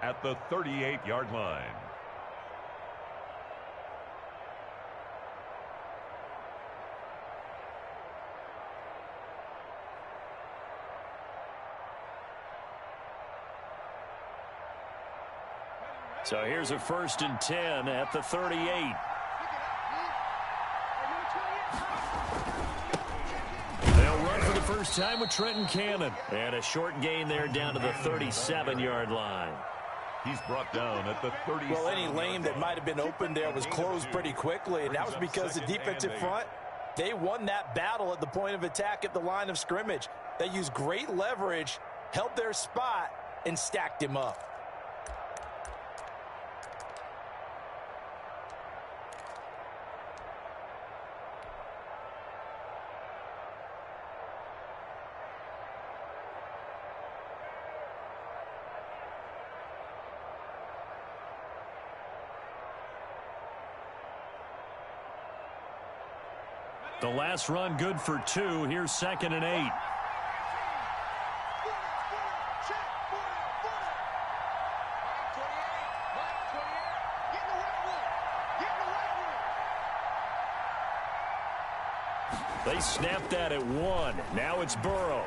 at the 38-yard line. So here's a 1st and 10 at the 38. They'll run for the first time with Trenton Cannon. And a short gain there down to the 37-yard line. He's brought down at the 37. Well, any lane that might have been open there was closed pretty quickly, and that was because the defensive front, they won that battle at the point of attack at the line of scrimmage. They used great leverage, held their spot, and stacked him up. The last run good for 2. Here's 2nd and 8. They snapped that at 1. Now it's Burrow.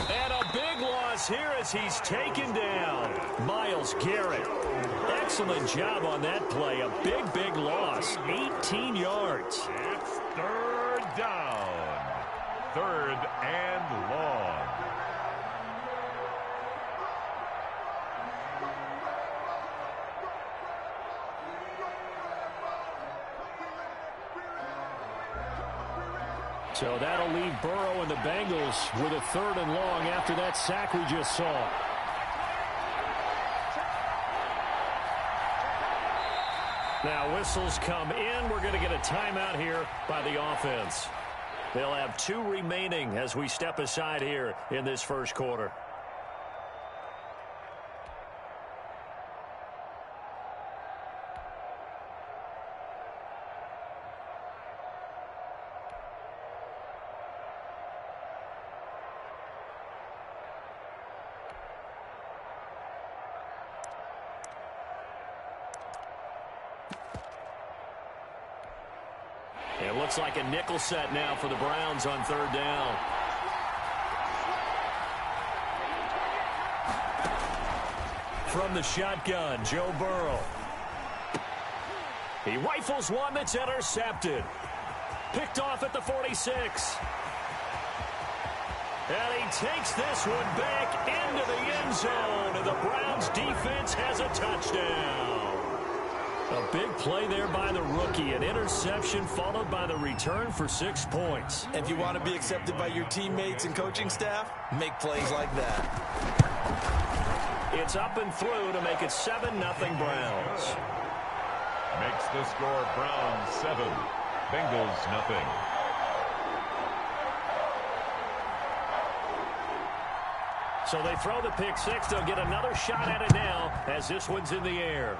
And a big loss here as he's taken down. Myles Garrett. Excellent job on that play. A big loss. 18 yards. It's 3rd down. 3rd and long. So that'll leave Burrow and the Bengals with a 3rd and long after that sack we just saw. Now whistles come in. We're going to get a timeout here by the offense. They'll have 2 remaining as we step aside here in this first quarter. It looks like a nickel set now for the Browns on 3rd down. From the shotgun, Joe Burrow. He rifles one that's intercepted. Picked off at the 46. And he takes this one back into the end zone. And the Browns defense has a touchdown. A big play there by the rookie. An interception followed by the return for 6 points. If you want to be accepted by your teammates and coaching staff, make plays like that. It's up and through to make it 7-0 Browns. Makes the score Browns 7, Bengals nothing. So they throw the pick 6. They'll get another shot at it now as this one's in the air.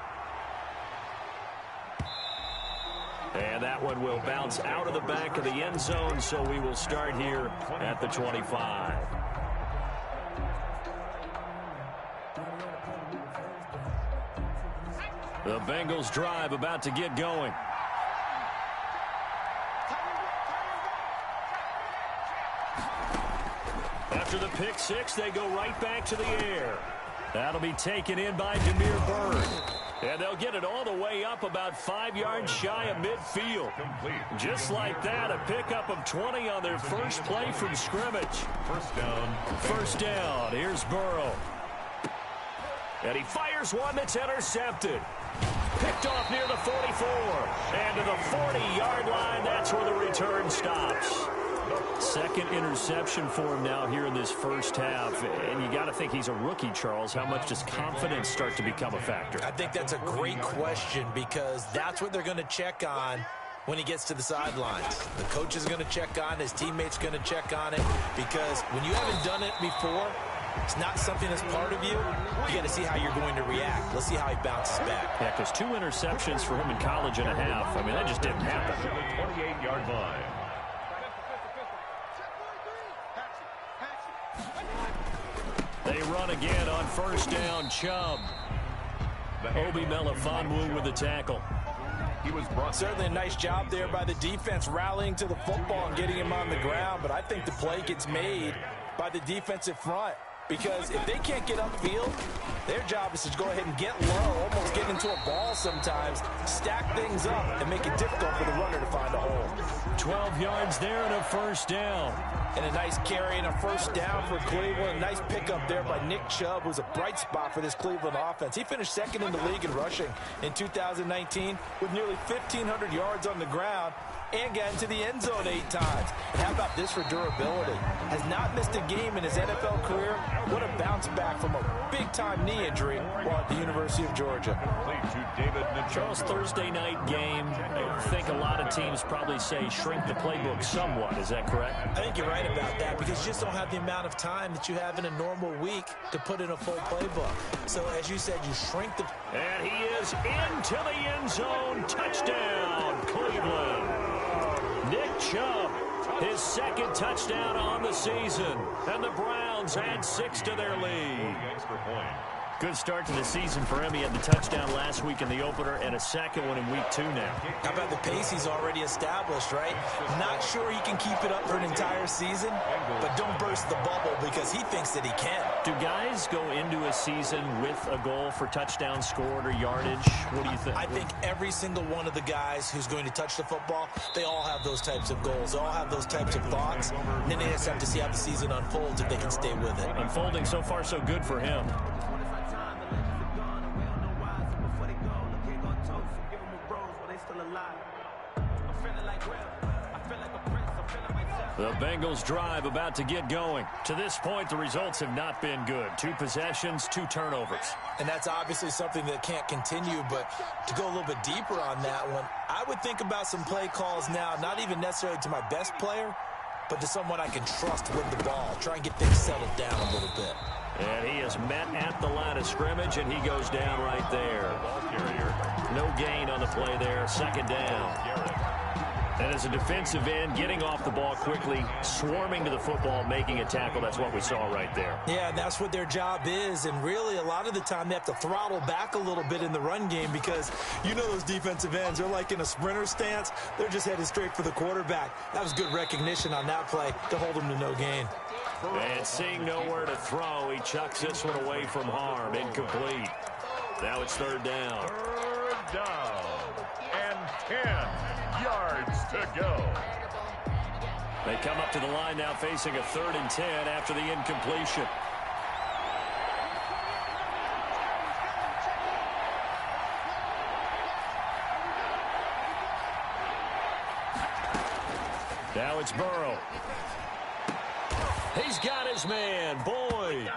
And that one will bounce out of the back of the end zone, so we will start here at the 25. The Bengals drive about to get going. After the pick 6, they go right back to the air. That'll be taken in by Damiere Byrd. And they'll get it all the way up about 5 yards shy of midfield. Just like that, a pickup of 20 on their first play from scrimmage. First down. First down. Here's Burrow. And he fires one that's intercepted. Picked off near the 44. And to the 40-yard line, that's where the return stops. Second interception for him now here in this first half. And you got to think he's a rookie, Charles. How much does confidence start to become a factor? I think that's a great question because that's what they're going to check on when he gets to the sidelines. The coach is going to check on it. His teammate's going to check on it because when you haven't done it before, it's not something that's part of you. You got to see how you're going to react. Let's see how he bounces back. Yeah, because 2 interceptions for him in college and a half. I mean, that just didn't happen. To the 28-yard line. They run again on first down. Chubb. Obi Melifonwu with the tackle. He was brought. Certainly a nice job there by the defense rallying to the football and getting him on the ground, but I think the play gets made by the defensive front. Because if they can't get upfield, their job is to go ahead and get low, almost get into a ball sometimes, stack things up, and make it difficult for the runner to find a hole. 12 yards there and a first down. And a nice carry and a first down for Cleveland. Nice pickup there by Nick Chubb, who's a bright spot for this Cleveland offense. He finished second in the league in rushing in 2019 with nearly 1,500 yards on the ground and got into the end zone 8 times. And how about this for durability? Has not missed a game in his NFL career. What a bounce back from a big-time knee injury while at the University of Georgia. Charles, Thursday night game. I think a lot of teams probably say shrink the playbook somewhat. Is that correct? I think you're right about that because you just don't have the amount of time that you have in a normal week to put in a full playbook. So, as you said, you shrink the... And he is into the end zone. Touchdown, Cleveland. Nick Chubb, his second touchdown on the season. And the Browns add 6 to their lead. Good start to the season for him. He had the touchdown last week in the opener and a second one in week 2 now. How about the pace he's already established, right? Not sure he can keep it up for an entire season, but don't burst the bubble because he thinks that he can. Do guys go into a season with a goal for touchdown scored or yardage? What do you think? I think every single one of the guys who's going to touch the football, they all have those types of goals. They all have those types of thoughts. And then they just have to see how the season unfolds if they can stay with it. Unfolding so far so good for him. The Bengals drive about to get going. To this point, the results have not been good. 2 possessions, 2 turnovers. And that's obviously something that can't continue, but to go a little bit deeper on that one, I would think about some play calls now, not even necessarily to my best player, but to someone I can trust with the ball. Try and get things settled down a little bit. And he is met at the line of scrimmage, and he goes down right there. No gain on the play there. Second down. And as a defensive end, getting off the ball quickly, swarming to the football, making a tackle, that's what we saw right there. Yeah, that's what their job is. And really, a lot of the time, they have to throttle back a little bit in the run game because you know those defensive ends, they're like in a sprinter stance. They're just headed straight for the quarterback. That was good recognition on that play to hold them to no gain. And seeing nowhere to throw, he chucks this one away from harm. Incomplete. Now it's third down. Third down and 10 yards to go. They come up to the line now facing a 3rd and 10 after the incompletion. Now it's Burrow. He's got his man, Boyd.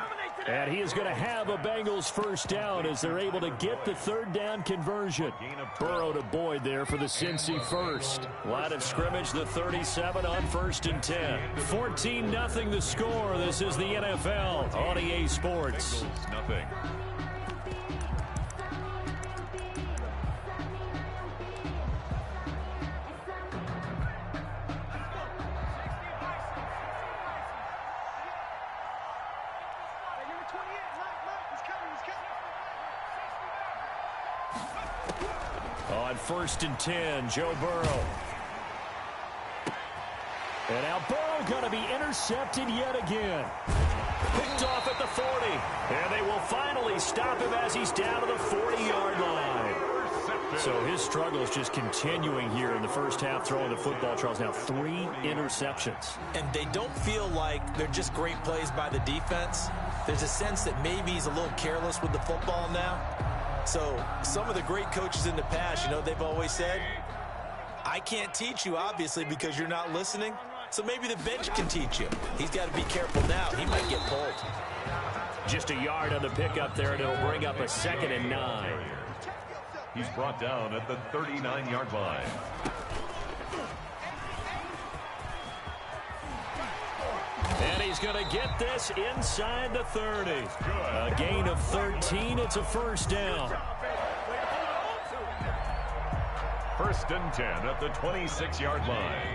And he is going to have a Bengals first down as they're able to get the 3rd down conversion. Burrow to Boyd there for the Cincy first. Line of scrimmage, the 37 on 1st and 10. 14-0 the score. This is the NFL on EA Sports. Nothing. On 1st and 10, Joe Burrow. And now Burrow going to be intercepted yet again. Picked off at the 40. And they will finally stop him as he's down to the 40-yard line. So his struggle is just continuing here in the first half throwing the football, Charles. Now 3 interceptions. And they don't feel like they're just great plays by the defense. There's a sense that maybe he's a little careless with the football now. So some of the great coaches in the past, you know, they've always said, I can't teach you, obviously, because you're not listening. So maybe the bench can teach you. He's got to be careful now. He might get pulled. Just a yard on the pickup there, and it'll bring up a 2nd and 9. He's brought down at the 39-yard line. And he's going to get this inside the 30. A gain of 13. It's a first down. 1st and 10 at the 26-yard line.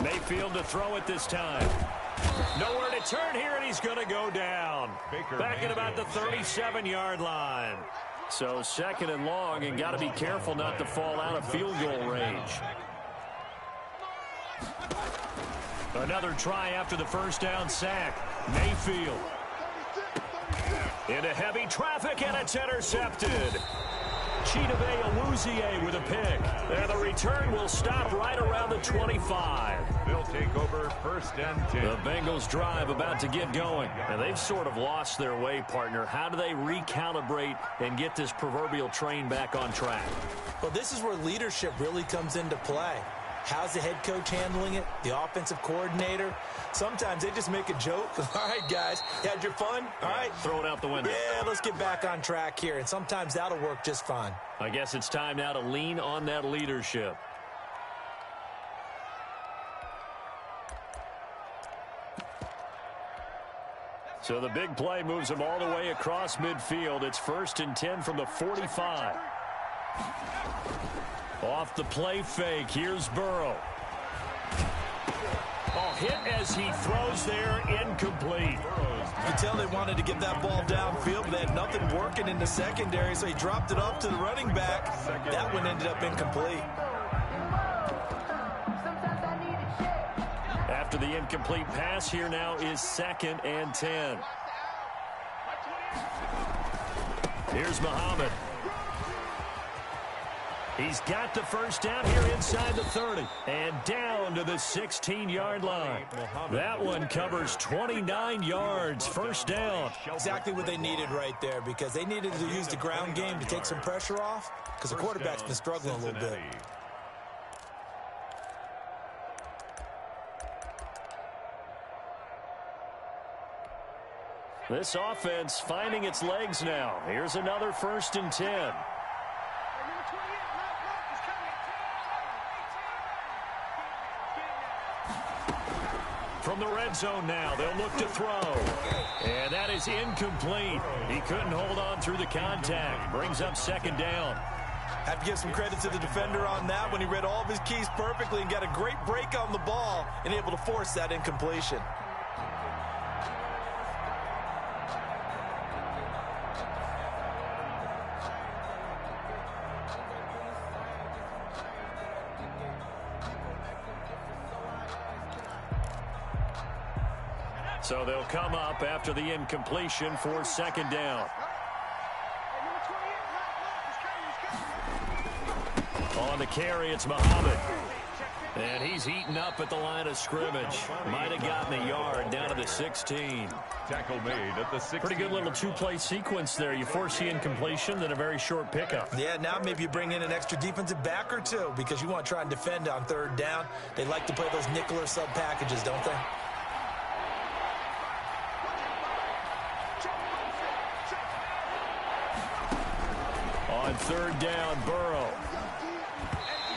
Mayfield to throw it this time. Nowhere to turn here, and he's going to go down. Back at about the 37-yard line. So 2nd and long, and got to be careful not to fall out of field goal range. Another try after the first down sack. Mayfield. Into heavy traffic, and it's intercepted. Chidobe Awuzie with a pick. And the return will stop right around the 25. They'll take over 1st and 10. The Bengals drive about to get going. And they've sort of lost their way, partner. How do they recalibrate and get this proverbial train back on track? Well, this is where leadership really comes into play. How's the head coach handling it? The offensive coordinator? Sometimes they just make a joke. All right, guys, you had your fun? All right. Throw it out the window. Yeah, let's get back on track here. And sometimes that'll work just fine. I guess it's time now to lean on that leadership. So the big play moves them all the way across midfield. It's 1st and 10 from the 45. Off the play fake, here's Burrow. Oh, hit as he throws there, incomplete. You can tell they wanted to get that ball downfield, but they had nothing working in the secondary, so he dropped it off to the running back. That one ended up incomplete. After the incomplete pass, here now is 2nd and 10. Here's Muhammad. He's got the first down here inside the 30 and down to the 16-yard line. That one covers 29 yards, 1st down. Exactly what they needed right there, because they needed to use the ground game to take some pressure off, because the quarterback's been struggling a little bit. This offense finding its legs now. Here's another 1st and 10. From the red zone now, they'll look to throw. And that is incomplete. He couldn't hold on through the contact. Brings up 2nd down. Have to give some credit to the defender on that when he read all of his keys perfectly and got a great break on the ball and able to force that incompletion. So they'll come up after the incompletion for 2nd down. On the carry, it's Muhammad. And he's heating up at the line of scrimmage. Might have gotten a yard down to the 16. Tackle made at the 16. Pretty good little two-play sequence there. You force the incompletion, then a very short pickup. Yeah, now maybe you bring in an extra defensive back or two because you want to try and defend on 3rd down. They like to play those nickel or sub packages, don't they? On 3rd down, Burrow.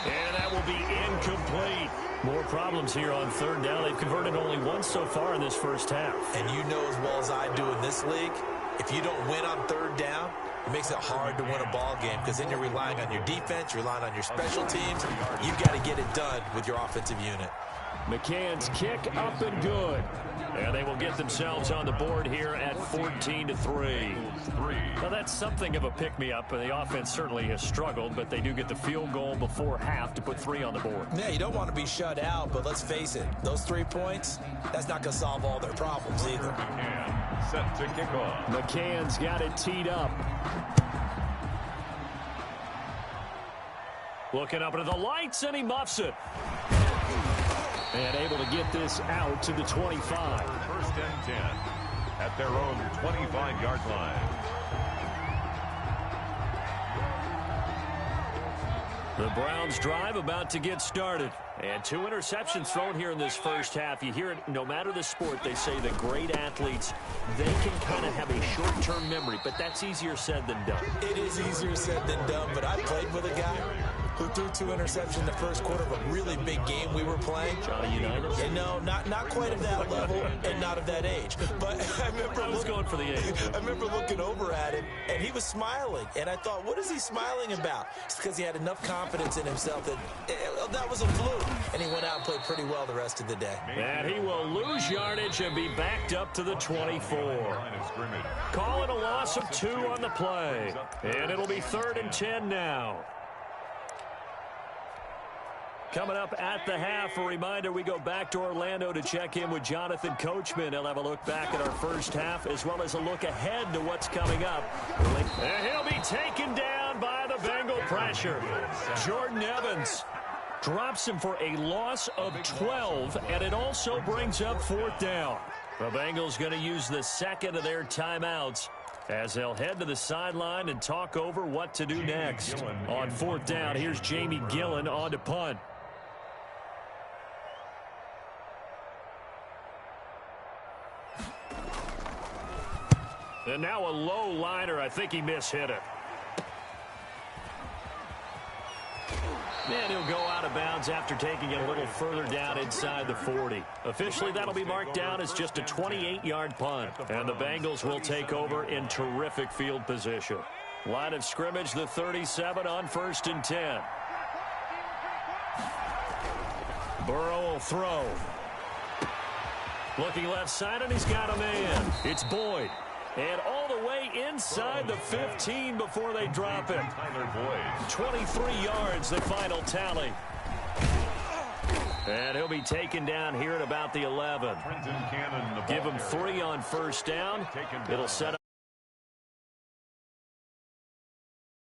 And that will be incomplete. More problems here on 3rd down. They've converted only once so far in this first half. And you know as well as I do in this league, if you don't win on 3rd down, it makes it hard to win a ball game because then you're relying on your defense, you're relying on your special teams. You've got to get it done with your offensive unit. McCann's kick up and good. And they will get themselves on the board here at 14-3. Now, that's something of a pick-me-up, and the offense certainly has struggled, but they do get the field goal before half to put 3 on the board. Yeah, you don't want to be shut out, but let's face it, those 3 points, that's not going to solve all their problems either. McCann set to kick off. McCann's got it teed up. Looking up into the lights, and he muffs it. And able to get this out to the 25. 1st and 10 at their own 25-yard line. The Browns drive about to get started. And 2 interceptions thrown here in this first half. You hear it, no matter the sport, they say the great athletes, they can kind of have a short-term memory, but that's easier said than done. It is easier said than done, but I played with a guy who threw 2 interceptions in the first quarter of a really big game we were playing. Johnny Unitas? And no, not quite of that level and not of that age. But I remember going for the age. I remember looking over at him, and he was smiling. And I thought, what is he smiling about? It's because he had enough confidence in himself that was a fluke. And he went out and played pretty well the rest of the day. And he will lose yardage and be backed up to the 24. Calling a loss of 2 on the play. And it'll be 3rd and 10 now. Coming up at the half, a reminder, we go back to Orlando to check in with Jonathan Coachman. He'll have a look back at our first half as well as a look ahead to what's coming up. And he'll be taken down by the Bengal pressure. Jordan Evans drops him for a loss of 12, and it also brings up 4th down. The Bengals going to use the second of their timeouts as they'll head to the sideline and talk over what to do next. On 4th down, here's Jamie Gillen on to punt. And now a low liner. I think he mishit it. And he'll go out of bounds after taking it a little further down inside the 40. Officially, that'll be marked down as just a 28-yard punt. And the Bengals will take over in terrific field position. Line of scrimmage, the 37 on 1st and 10. Burrow will throw. Looking left side, and he's got a man. It's Boyd. And all the way inside the 15 before they drop him. 23 yards, the final tally. And he'll be taken down here at about the 11. Give him 3 on 1st down. It'll set up